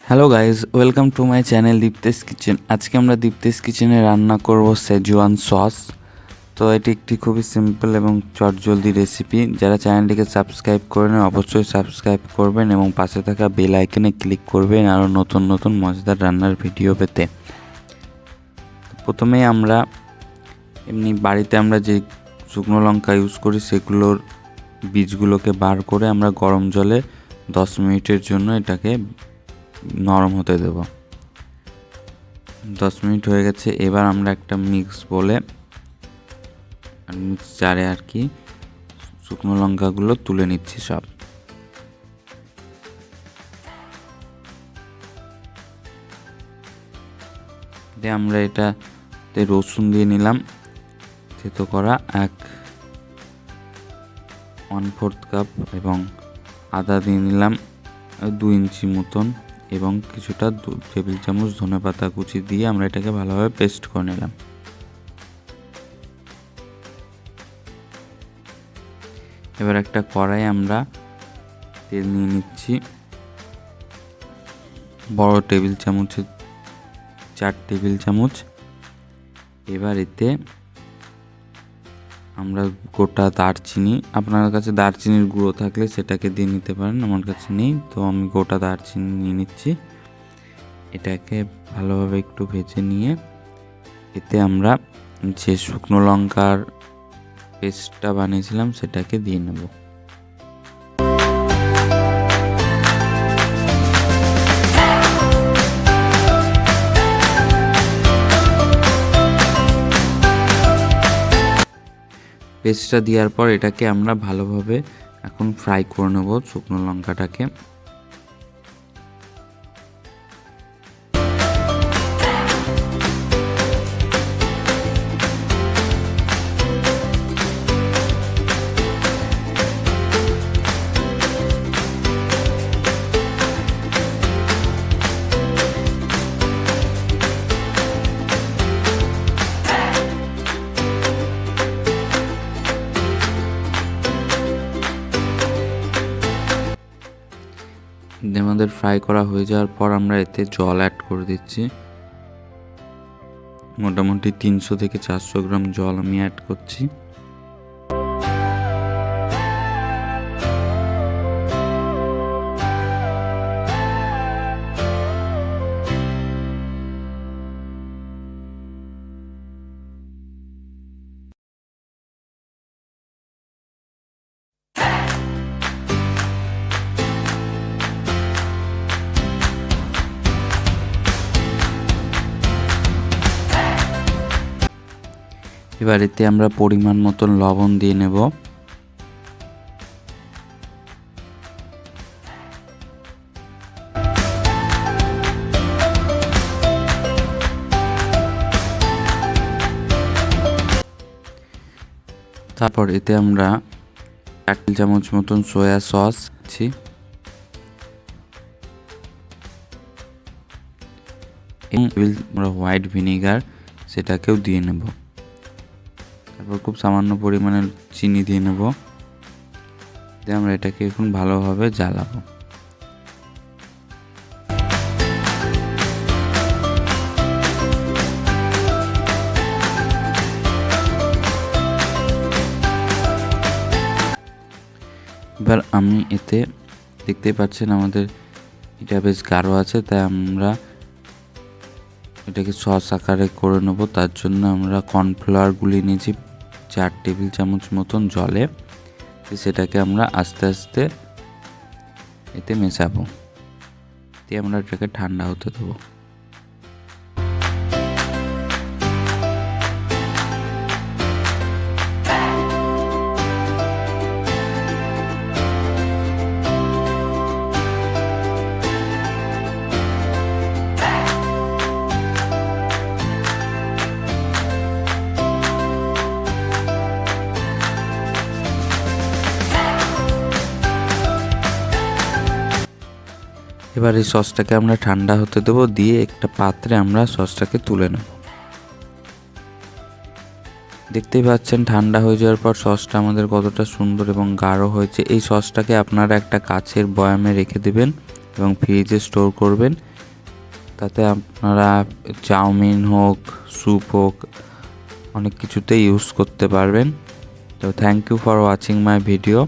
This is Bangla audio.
Hello guys, welcome to my channel Diptesh kitchen. আজকে আমরা দীপ্তেশ কিচেনে রান্না করব সেজুয়ান সস। তো এটি একটি খুবই সিম্পল এবং চটজলদি রেসিপি। যারা চ্যানেলটিকে সাবস্ক্রাইব করেন অবশ্যই সাবস্ক্রাইব করবেন এবং পাশে থাকা বেল আইকনে ক্লিক করবেন আরও নতুন নতুন মজাদার রান্নার ভিডিও পেতে। প্রথমেই আমরা এমনি বাড়িতে আমরা যে শুকনো লঙ্কা ইউজ করি সেগুলোর বীজগুলোকে বার করে আমরা গরম জলে 10 মিনিটের জন্য এটাকে নরম হতে দেব। 10 মিনিট হয়ে গেছে। এবার আমরা একটা মিক্স জারে আর কি শুকনো লঙ্কাগুলো তুলে নিচ্ছি সব। আমরা এটাতে রসুন দিয়ে নিলাম থেতো করা 1/4 কাপ এবং আদা দিয়ে নিলাম 2 ইঞ্চি মতন এবং কিছুটা 2 টেবিল চামচ ধনেপাতা কুচি দিয়ে আমরা এটাকে ভালোভাবে পেস্ট করে নিলাম। এবার একটা কড়াই আমরা তেল নিয়ে নিচ্ছি, বড় টেবিল চামচে 4 টেবিল চামচ। এবার এতে আমরা গোটা দারচিনি, আপনার কাছে দারচিনির গুঁড়ো থাকলে সেটাকে দিয়ে নিতে পারেন, আমার কাছে নেই তো আমি গোটা দারচিনি নিয়ে নিচ্ছি। এটাকে ভালোভাবে একটু ভেজে নিয়ে এতে আমরা যে শুকনো লঙ্কার পেস্টটা বানিয়েছিলাম সেটাকে দিয়ে নেব। পেস্টটা দেওয়ার পর এটাকে আমরা ভালোভাবে এখন ফ্রাই করে নেব শুকনো লঙ্কাটাকে। আমাদের ফ্রাই করা হয়ে যাওয়ার পর আমরা এতে জল অ্যাড করে দিচ্ছি। মোটামুটি 300 থেকে 400 গ্রাম জল আমি অ্যাড করছি। এবার এতে আমরা পরিমাণ মতন লবণ দিয়ে নেব। তারপর এতে আমরা 1 টেবিল চামচ মতন সয়া সস দিচ্ছি। আমরা হোয়াইট ভিনেগার সেটাকেও দিয়ে নেব। তারপর খুব সামান্য পরিমাণে চিনি দিয়ে নেব। আমরা এটাকে এখন ভালোভাবে জ্বালাবো। এবার আমি এতে দেখতেই পাচ্ছেন আমাদের এটা বেশ গাঢ় আছে, তাই আমরা এটাকে সস আকারে করে নেব। তার জন্য আমরা কর্নফ্লাওয়ার গুলিয়ে নিয়েছি 4 টেবিল চামচ মতন জলে, সেটাকে আমরা আস্তে আস্তে এতে মেশাবো দিয়ে আমরা এটাকে ঠান্ডা হতে দেবো। এবার এই সসটাকে আমরা ঠান্ডা হতে দেবো, দিয়ে একটা পাত্রে আমরা সসটাকে তুলে নেব। দেখতেই পাচ্ছেন ঠান্ডা হয়ে যাওয়ার পর সসটা আমাদের কতটা সুন্দর এবং গাঢ় হয়েছে। এই সসটাকে আপনারা একটা কাচের বয়ামে রেখে দেবেন এবং ফ্রিজে স্টোর করবেন তাতে আপনারা চাউমিন হোক, স্যুপ হোক, অনেক কিছুতেই ইউজ করতে পারবেন। তো thank you for watching my video.